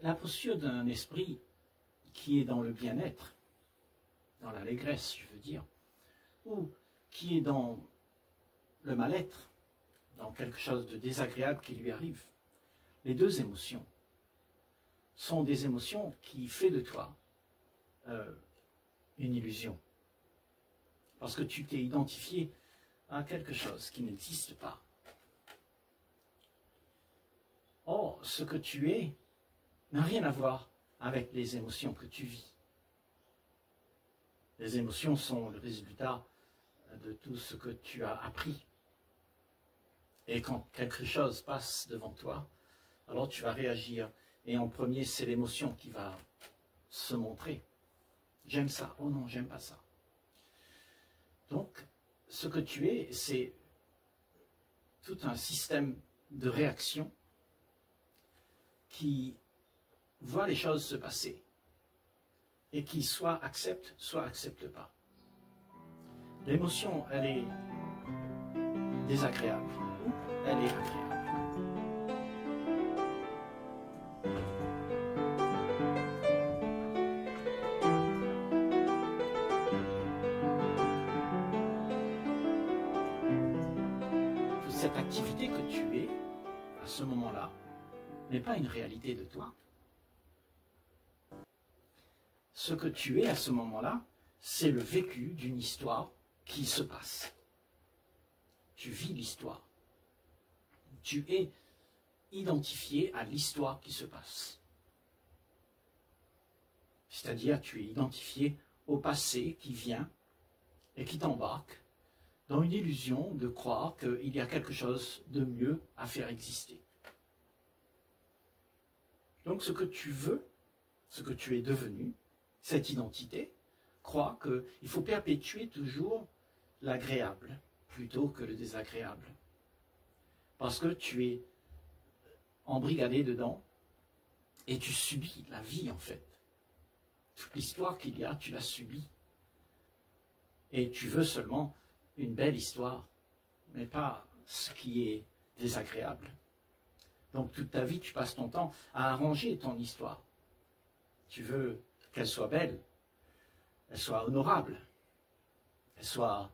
La posture d'un esprit qui est dans le bien-être, dans l'allégresse, je veux dire, ou qui est dans le mal-être, dans quelque chose de désagréable qui lui arrive, les deux émotions sont des émotions qui font de toi une illusion. Parce que tu t'es identifié à quelque chose qui n'existe pas. Or, ce que tu es n'a rien à voir avec les émotions que tu vis. Les émotions sont le résultat de tout ce que tu as appris. Et quand quelque chose passe devant toi, alors tu vas réagir. Et en premier, c'est l'émotion qui va se montrer. J'aime ça. Oh non, j'aime pas ça. Donc, ce que tu es, c'est tout un système de réaction qui voit les choses se passer et qui soit accepte pas. L'émotion, elle est désagréable ou elle est agréable. Cette activité que tu es à ce moment-là n'est pas une réalité de toi. Ce que tu es à ce moment-là, c'est le vécu d'une histoire qui se passe. Tu vis l'histoire. Tu es identifié à l'histoire qui se passe. C'est-à-dire, tu es identifié au passé qui vient et qui t'embarque dans une illusion de croire qu'il y a quelque chose de mieux à faire exister. Donc ce que tu veux, ce que tu es devenu, cette identité, croit qu'il faut perpétuer toujours l'agréable plutôt que le désagréable. Parce que tu es embrigadé dedans et tu subis la vie en fait. Toute l'histoire qu'il y a, tu la subis. Et tu veux seulement une belle histoire, mais pas ce qui est désagréable. Donc toute ta vie, tu passes ton temps à arranger ton histoire. Tu veux qu'elle soit belle, elle soit honorable, elle soit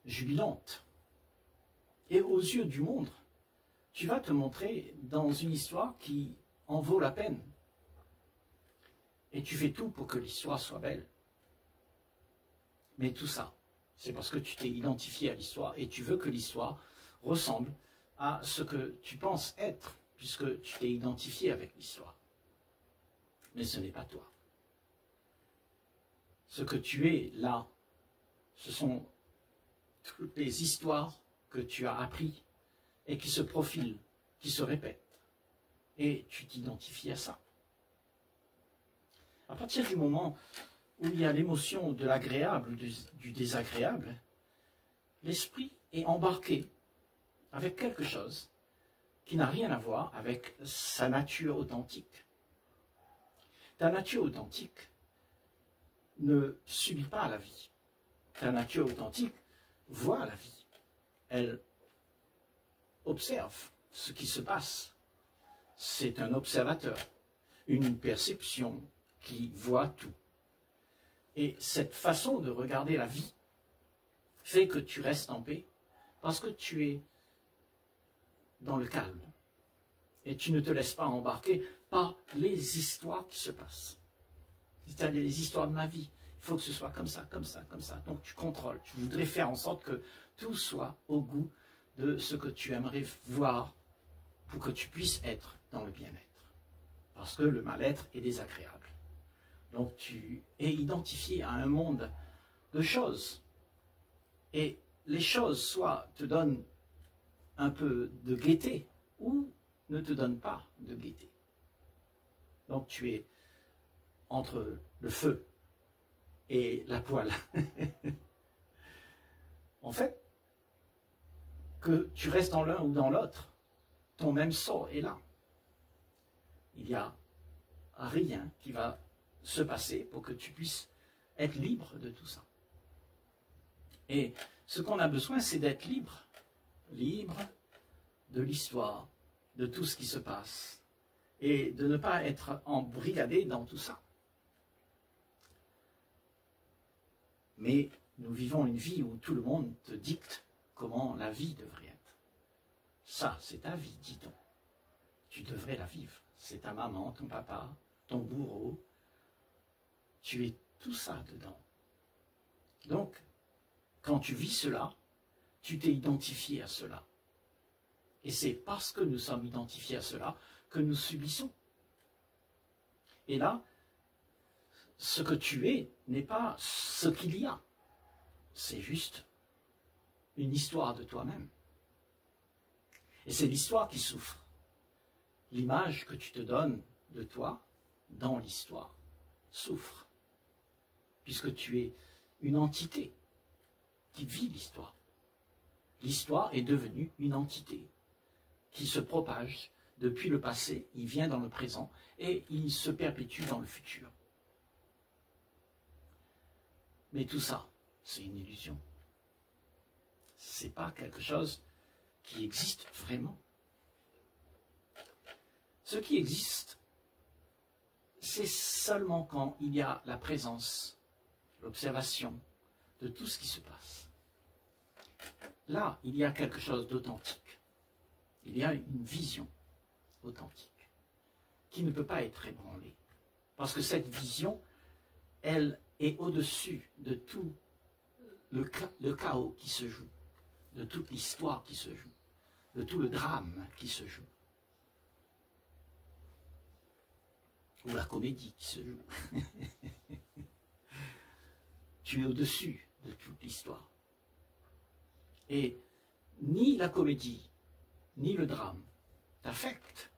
jubilante. Et aux yeux du monde, tu vas te montrer dans une histoire qui en vaut la peine. Et tu fais tout pour que l'histoire soit belle. Mais tout ça, c'est parce que tu t'es identifié à l'histoire et tu veux que l'histoire ressemble à ce que tu penses être, puisque tu t'es identifié avec l'histoire. Mais ce n'est pas toi. Ce que tu es là, ce sont toutes les histoires que tu as apprises et qui se profilent, qui se répètent. Et tu t'identifies à ça. À partir du moment où il y a l'émotion de l'agréable, du désagréable, l'esprit est embarqué avec quelque chose qui n'a rien à voir avec sa nature authentique. Ta nature authentique ne subit pas la vie. Ta nature authentique voit la vie. Elle observe ce qui se passe. C'est un observateur, une perception qui voit tout. Et cette façon de regarder la vie fait que tu restes en paix parce que tu es dans le calme. Et tu ne te laisses pas embarquer par les histoires qui se passent. C'est-à-dire les histoires de ma vie. Il faut que ce soit comme ça, comme ça, comme ça. Donc tu contrôles. Tu voudrais faire en sorte que tout soit au goût de ce que tu aimerais voir pour que tu puisses être dans le bien-être. Parce que le mal-être est désagréable. Donc tu es identifié à un monde de choses. Et les choses soit te donnent un peu de gaieté ou ne te donnent pas de gaieté. Donc tu es entre le feu et la poêle. En fait, que tu restes dans l'un ou dans l'autre, ton même sort est là. Il n'y a rien qui va se passer pour que tu puisses être libre de tout ça. Et ce qu'on a besoin, c'est d'être libre. Libre de l'histoire, de tout ce qui se passe. et de ne pas être embrigadé dans tout ça. Mais nous vivons une vie où tout le monde te dicte comment la vie devrait être. Ça, c'est ta vie, dit-on. Tu devrais la vivre. C'est ta maman, ton papa, ton bourreau. Tu es tout ça dedans. Donc, quand tu vis cela, tu t'es identifié à cela. Et c'est parce que nous sommes identifiés à cela que nous subissons. Et là, ce que tu es n'est pas ce qu'il y a. C'est juste une histoire de toi-même. Et c'est l'histoire qui souffre. L'image que tu te donnes de toi dans l'histoire souffre. Puisque tu es une entité qui vit l'histoire. L'histoire est devenue une entité qui se propage depuis le passé, il vient dans le présent et il se perpétue dans le futur. Mais tout ça, c'est une illusion. Ce n'est pas quelque chose qui existe vraiment. Ce qui existe, c'est seulement quand il y a la présence, l'observation de tout ce qui se passe. Là, il y a quelque chose d'authentique. Il y a une vision authentique qui ne peut pas être ébranlée. Parce que cette vision, elle est au-dessus de tout le chaos qui se joue, de toute l'histoire qui se joue, de tout le drame qui se joue, ou la comédie qui se joue. Tu es au-dessus de toute l'histoire. Et ni la comédie, ni le drame t'affectent,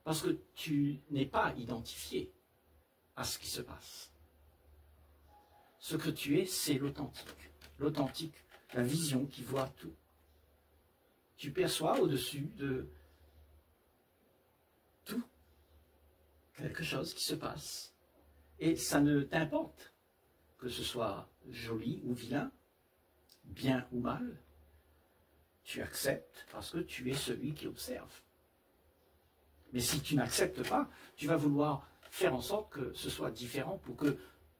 parce que tu n'es pas identifié à ce qui se passe. Ce que tu es, c'est l'authentique. L'authentique, la vision qui voit tout. Tu perçois au-dessus de tout quelque chose qui se passe. Et ça ne t'importe que ce soit joli ou vilain, bien ou mal. Tu acceptes parce que tu es celui qui observe. Mais si tu n'acceptes pas, tu vas vouloir faire en sorte que ce soit différent pour que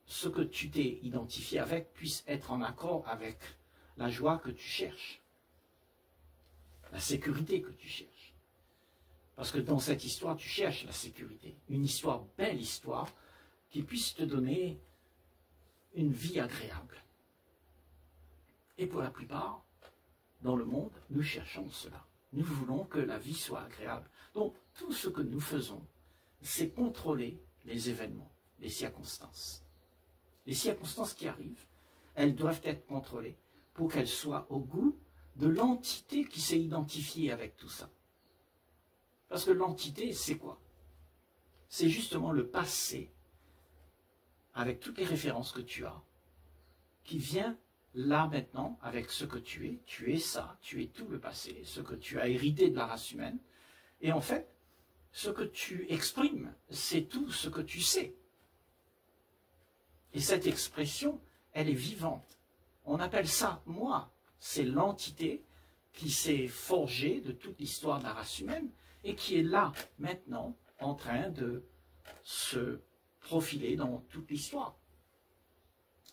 ce que tu t'es identifié avec puisse être en accord avec la joie que tu cherches, la sécurité que tu cherches. Parce que dans cette histoire, tu cherches la sécurité. Une histoire, belle histoire, qui puisse te donner une vie agréable. Et pour la plupart, dans le monde, nous cherchons cela. Nous voulons que la vie soit agréable. Donc, tout ce que nous faisons, c'est contrôler les événements, les circonstances. Les circonstances qui arrivent, elles doivent être contrôlées pour qu'elles soient au goût de l'entité qui s'est identifiée avec tout ça. Parce que l'entité, c'est quoi? C'est justement le passé, avec toutes les références que tu as, qui vient là maintenant avec ce que tu es ça, tu es tout le passé, ce que tu as hérité de la race humaine. Et en fait, ce que tu exprimes, c'est tout ce que tu sais. Et cette expression, elle est vivante. On appelle ça moi. C'est l'entité qui s'est forgée de toute l'histoire de la race humaine et qui est là maintenant en train de se profiler dans toute l'histoire.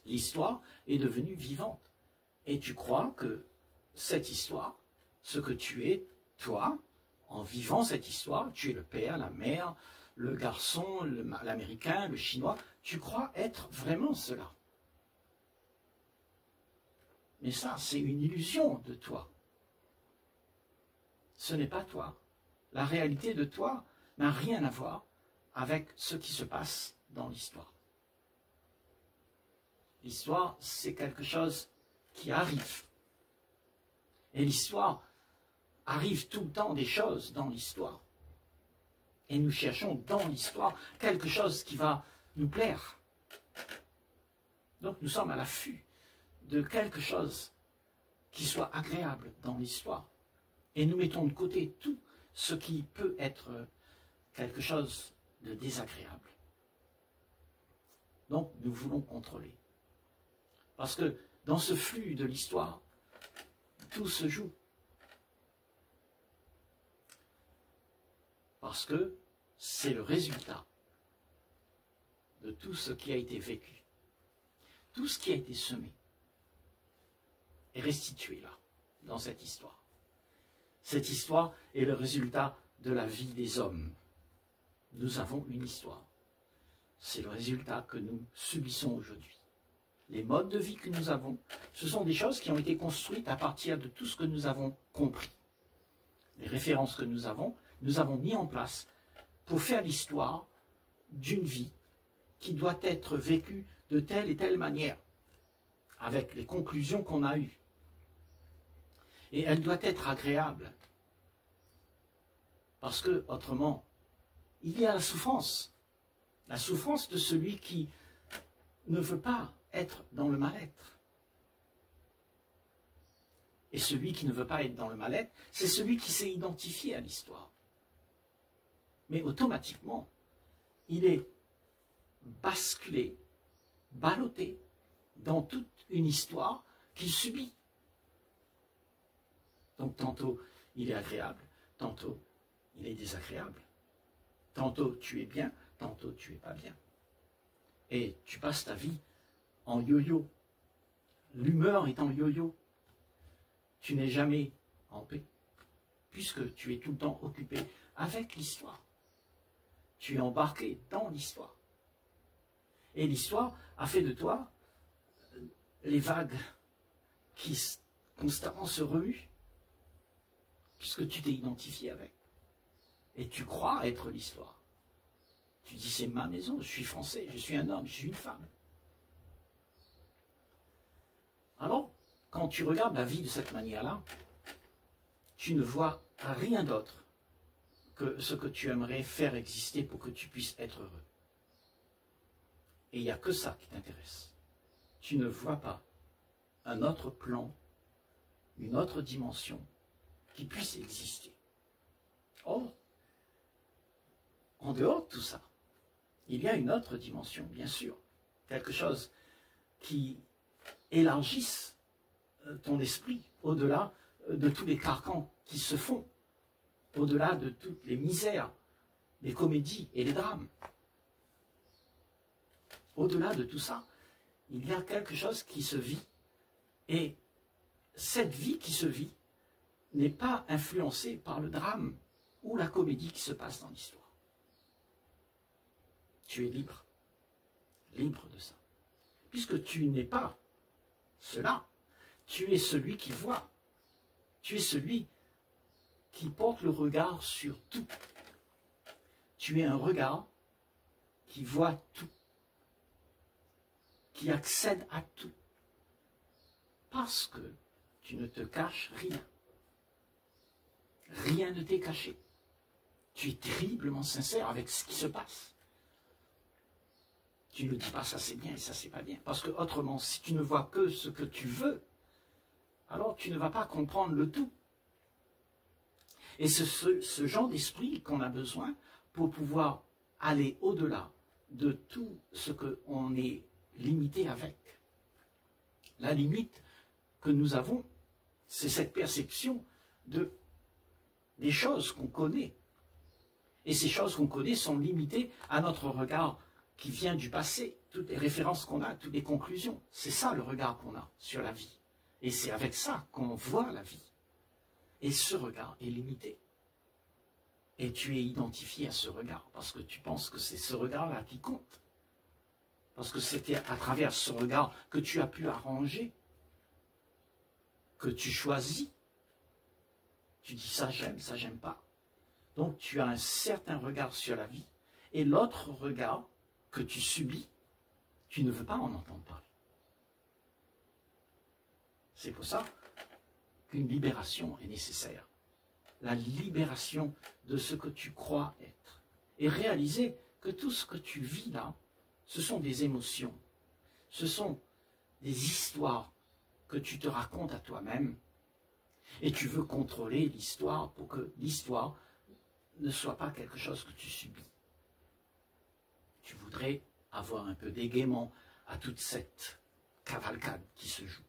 L'histoire est devenue vivante. Et tu crois que cette histoire, ce que tu es, toi, en vivant cette histoire, tu es le père, la mère, le garçon, l'américain, le chinois, tu crois être vraiment cela. Mais ça, c'est une illusion de toi. Ce n'est pas toi. La réalité de toi n'a rien à voir avec ce qui se passe dans l'histoire. L'histoire, c'est quelque chose qui arrive. Et l'histoire arrive tout le temps des choses dans l'histoire. Et nous cherchons dans l'histoire quelque chose qui va nous plaire. Donc nous sommes à l'affût de quelque chose qui soit agréable dans l'histoire. Et nous mettons de côté tout ce qui peut être quelque chose de désagréable. Donc nous voulons contrôler. Parce que dans ce flux de l'histoire, tout se joue. Parce que c'est le résultat de tout ce qui a été vécu. Tout ce qui a été semé est restitué là, dans cette histoire. Cette histoire est le résultat de la vie des hommes. Nous avons une histoire. C'est le résultat que nous subissons aujourd'hui. Les modes de vie que nous avons, ce sont des choses qui ont été construites à partir de tout ce que nous avons compris. Les références que nous avons mis en place pour faire l'histoire d'une vie qui doit être vécue de telle et telle manière, avec les conclusions qu'on a eues. Et elle doit être agréable, parce que, autrement, il y a la souffrance de celui qui ne veut pas être dans le mal-être. Et celui qui ne veut pas être dans le mal-être, c'est celui qui s'est identifié à l'histoire. Mais automatiquement, il est basculé, ballotté dans toute une histoire qu'il subit. Donc tantôt il est agréable, tantôt il est désagréable. Tantôt tu es bien, tantôt tu es pas bien. Et tu passes ta vie en yo-yo. L'humeur est en yo-yo. Tu n'es jamais en paix, puisque tu es tout le temps occupé avec l'histoire. Tu es embarqué dans l'histoire. Et l'histoire a fait de toi les vagues qui constamment se remuent, puisque tu t'es identifié avec. Et tu crois être l'histoire. Tu dis, c'est ma maison, je suis français, je suis un homme, je suis une femme. Alors, quand tu regardes la vie de cette manière-là, tu ne vois rien d'autre que ce que tu aimerais faire exister pour que tu puisses être heureux. Et il n'y a que ça qui t'intéresse. Tu ne vois pas un autre plan, une autre dimension qui puisse exister. Or, en dehors de tout ça, il y a une autre dimension, bien sûr. Quelque chose qui élargisse ton esprit au-delà de tous les carcans qui se font, au-delà de toutes les misères, les comédies et les drames. Au-delà de tout ça, il y a quelque chose qui se vit, et cette vie qui se vit n'est pas influencée par le drame ou la comédie qui se passe dans l'histoire. Tu es libre, libre de ça. Puisque tu n'es pas cela, tu es celui qui voit, tu es celui qui porte le regard sur tout. Tu es un regard qui voit tout, qui accède à tout, parce que tu ne te caches rien. Rien ne t'est caché. Tu es terriblement sincère avec ce qui se passe. Tu ne dis pas ça c'est bien et ça c'est pas bien. Parce que autrement, si tu ne vois que ce que tu veux, alors tu ne vas pas comprendre le tout. Et c'est ce genre d'esprit qu'on a besoin pour pouvoir aller au-delà de tout ce qu'on est limité avec. La limite que nous avons, c'est cette perception des choses qu'on connaît. Et ces choses qu'on connaît sont limitées à notre regard qui vient du passé, toutes les références qu'on a, toutes les conclusions. C'est ça le regard qu'on a sur la vie. Et c'est avec ça qu'on voit la vie. Et ce regard est limité. Et tu es identifié à ce regard, parce que tu penses que c'est ce regard-là qui compte. Parce que c'était à travers ce regard que tu as pu arranger, que tu choisis. Tu dis ça j'aime pas. Donc tu as un certain regard sur la vie. Et l'autre regard que tu subis, tu ne veux pas en entendre parler. C'est pour ça qu'une libération est nécessaire. La libération de ce que tu crois être. Et réaliser que tout ce que tu vis là, ce sont des émotions. Ce sont des histoires que tu te racontes à toi-même. Et tu veux contrôler l'histoire pour que l'histoire ne soit pas quelque chose que tu subis. Tu voudrais avoir un peu d'égaiement à toute cette cavalcade qui se joue.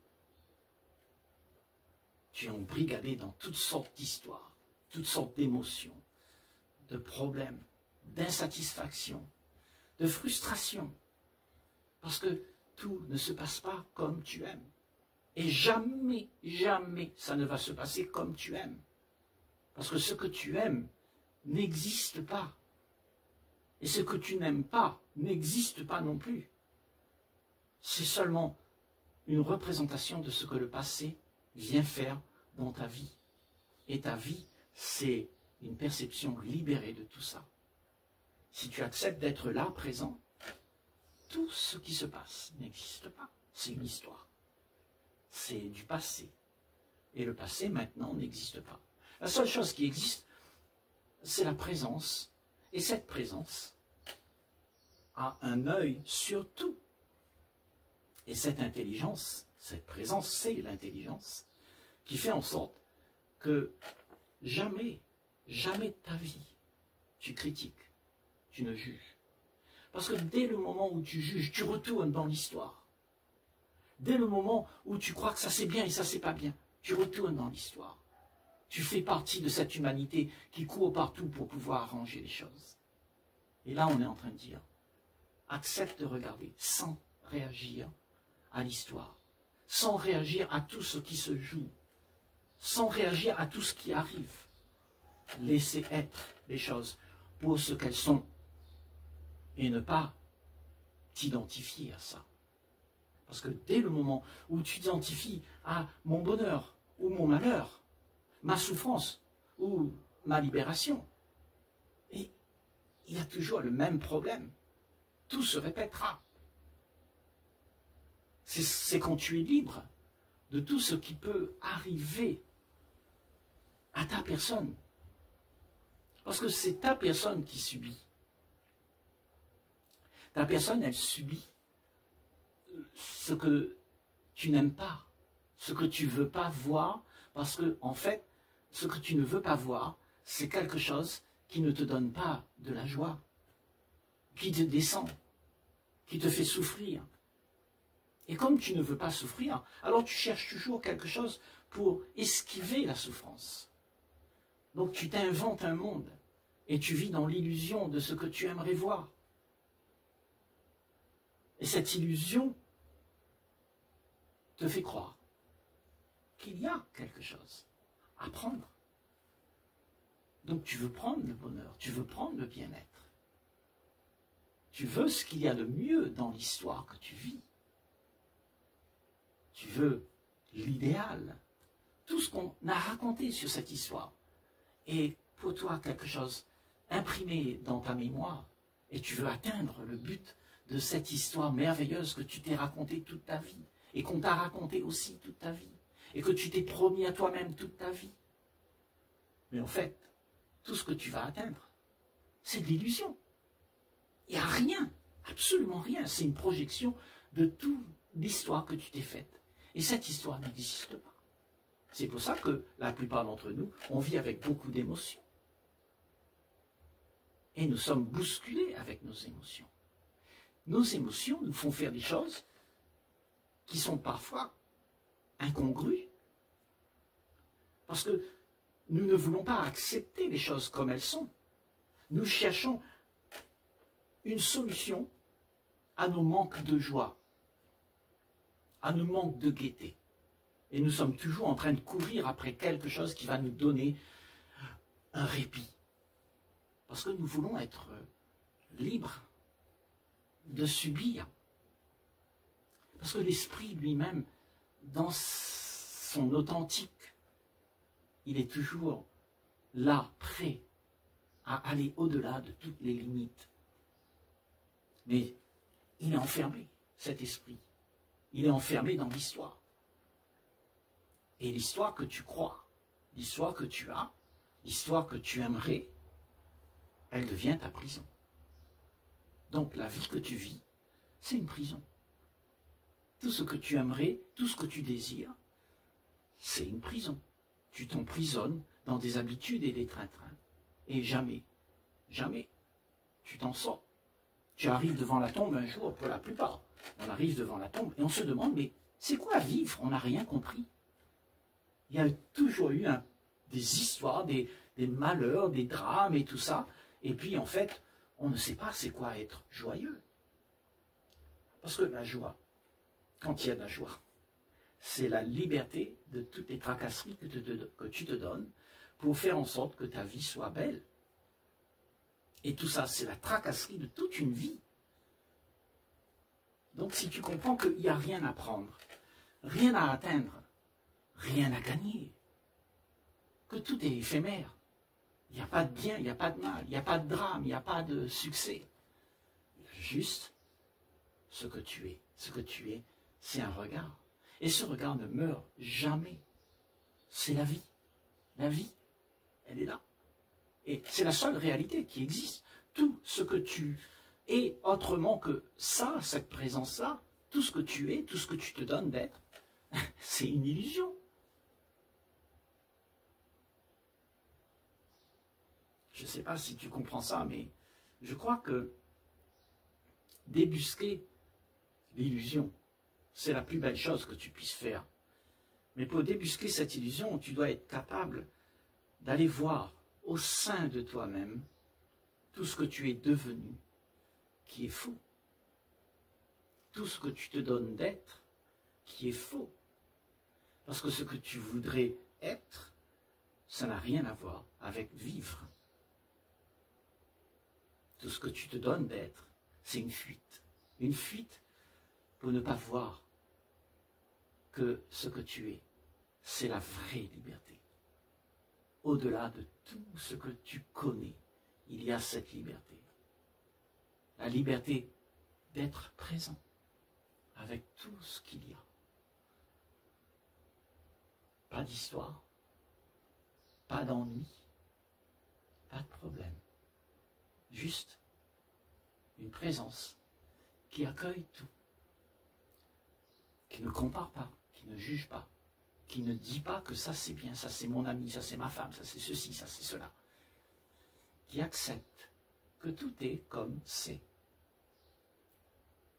Tu es embrigadé dans toutes sortes d'histoires, toutes sortes d'émotions, de problèmes, d'insatisfaction, de frustration. Parce que tout ne se passe pas comme tu aimes. Et jamais, jamais ça ne va se passer comme tu aimes. Parce que ce que tu aimes n'existe pas. Et ce que tu n'aimes pas n'existe pas non plus. C'est seulement une représentation de ce que le passé vient faire dans ta vie. Et ta vie, c'est une perception libérée de tout ça. Si tu acceptes d'être là, présent, tout ce qui se passe n'existe pas. C'est une histoire. C'est du passé. Et le passé, maintenant, n'existe pas. La seule chose qui existe, c'est la présence. Et cette présence a un œil sur tout. Et cette intelligence, cette présence, c'est l'intelligence qui fait en sorte que jamais, jamais de ta vie, tu critiques, tu ne juges. Parce que dès le moment où tu juges, tu retournes dans l'histoire. Dès le moment où tu crois que ça c'est bien et ça c'est pas bien, tu retournes dans l'histoire. Tu fais partie de cette humanité qui court partout pour pouvoir arranger les choses. Et là, on est en train de dire, accepte de regarder sans réagir à l'histoire, sans réagir à tout ce qui se joue, sans réagir à tout ce qui arrive. Laissez être les choses pour ce qu'elles sont et ne pas t'identifier à ça. Parce que dès le moment où tu t'identifies à mon bonheur ou mon malheur, ma souffrance ou ma libération, et il y a toujours le même problème. Tout se répétera. C'est quand tu es libre de tout ce qui peut arriver à ta personne. Parce que c'est ta personne qui subit. Ta personne, elle subit ce que tu n'aimes pas, ce que tu ne veux pas voir, parce que, en fait, ce que tu ne veux pas voir, c'est quelque chose qui ne te donne pas de la joie, qui te descend, qui te fait souffrir. Et comme tu ne veux pas souffrir, alors tu cherches toujours quelque chose pour esquiver la souffrance. Donc tu t'inventes un monde et tu vis dans l'illusion de ce que tu aimerais voir. Et cette illusion te fait croire qu'il y a quelque chose à prendre. Donc tu veux prendre le bonheur, tu veux prendre le bien-être. Tu veux ce qu'il y a de mieux dans l'histoire que tu vis. Tu veux l'idéal. Tout ce qu'on a raconté sur cette histoire est pour toi quelque chose imprimé dans ta mémoire. Et tu veux atteindre le but de cette histoire merveilleuse que tu t'es racontée toute ta vie. Et qu'on t'a raconté aussi toute ta vie. Et que tu t'es promis à toi-même toute ta vie. Mais en fait, tout ce que tu vas atteindre, c'est de l'illusion. Il n'y a rien, absolument rien. C'est une projection de toute l'histoire que tu t'es faite. Et cette histoire n'existe pas. C'est pour ça que la plupart d'entre nous, on vit avec beaucoup d'émotions. Et nous sommes bousculés avec nos émotions. Nos émotions nous font faire des choses qui sont parfois incongrues. Parce que nous ne voulons pas accepter les choses comme elles sont. Nous cherchons une solution à nos manques de joie, à nos manques de gaieté. Et nous sommes toujours en train de courir après quelque chose qui va nous donner un répit. Parce que nous voulons être libres de subir. Parce que l'esprit lui-même, dans son authentique, il est toujours là, prêt à aller au-delà de toutes les limites. Mais il est enfermé, cet esprit. Il est enfermé dans l'histoire. Et l'histoire que tu crois, l'histoire que tu as, l'histoire que tu aimerais, elle devient ta prison. Donc la vie que tu vis, c'est une prison. Tout ce que tu aimerais, tout ce que tu désires, c'est une prison. Tu t'emprisonnes dans des habitudes et des trains-trains. Et jamais, jamais, tu t'en sors. Tu arrives devant la tombe un jour, pour la plupart. On arrive devant la tombe et on se demande, mais c'est quoi vivre? On n'a rien compris. Il y a toujours eu des histoires, des malheurs, des drames et tout ça. Et puis en fait, on ne sait pas c'est quoi être joyeux. Parce que la joie, quand il y a de la joie, c'est la liberté de toutes les tracasseries que tu te donnes pour faire en sorte que ta vie soit belle. Et tout ça, c'est la tracasserie de toute une vie. Donc si tu comprends qu'il n'y a rien à prendre, rien à atteindre, rien à gagner, que tout est éphémère, il n'y a pas de bien, il n'y a pas de mal, il n'y a pas de drame, il n'y a pas de succès. Il y a juste ce que tu es. Ce que tu es, c'est un regard. Et ce regard ne meurt jamais. C'est la vie. La vie, elle est là. Et c'est la seule réalité qui existe. Tout ce que tu es autrement que ça, cette présence-là, tout ce que tu es, tout ce que tu te donnes d'être, c'est une illusion. Je ne sais pas si tu comprends ça, mais je crois que débusquer l'illusion, c'est la plus belle chose que tu puisses faire. Mais pour débusquer cette illusion, tu dois être capable d'aller voir au sein de toi-même tout ce que tu es devenu qui est faux. Tout ce que tu te donnes d'être qui est faux. Parce que ce que tu voudrais être, ça n'a rien à voir avec vivre. Tout ce que tu te donnes d'être, c'est une fuite. Une fuite pour ne pas voir que ce que tu es, c'est la vraie liberté. Au-delà de tout ce que tu connais, il y a cette liberté. La liberté d'être présent avec tout ce qu'il y a. Pas d'histoire, pas d'ennui, pas de problème. Juste une présence qui accueille tout, qui ne compare pas, qui ne juge pas, qui ne dit pas que ça c'est bien, ça c'est mon ami, ça c'est ma femme, ça c'est ceci, ça c'est cela, qui accepte que tout est comme c'est.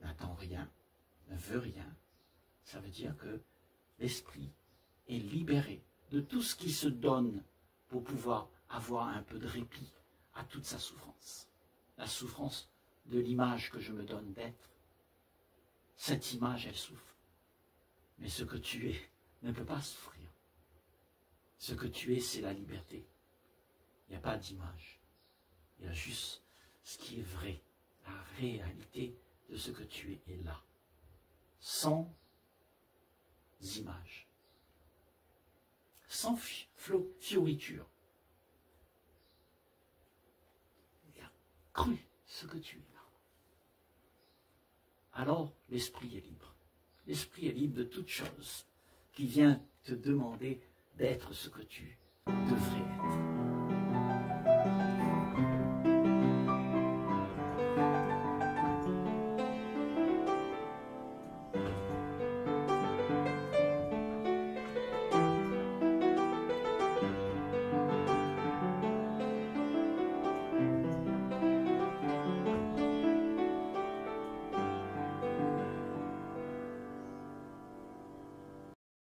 N'attend rien, ne veut rien, ça veut dire que l'esprit est libéré de tout ce qui se donne pour pouvoir avoir un peu de répit à toute sa souffrance. La souffrance de l'image que je me donne d'être. Cette image, elle souffre. Mais ce que tu es ne peut pas souffrir. Ce que tu es, c'est la liberté. Il n'y a pas d'image. Il y a juste ce qui est vrai. La réalité de ce que tu es là. Sans image. Sans fioriture. Il a cru ce que tu es là. Alors l'esprit est libre. L'esprit est libre de toute chose qui vient te demander d'être ce que tu devrais être.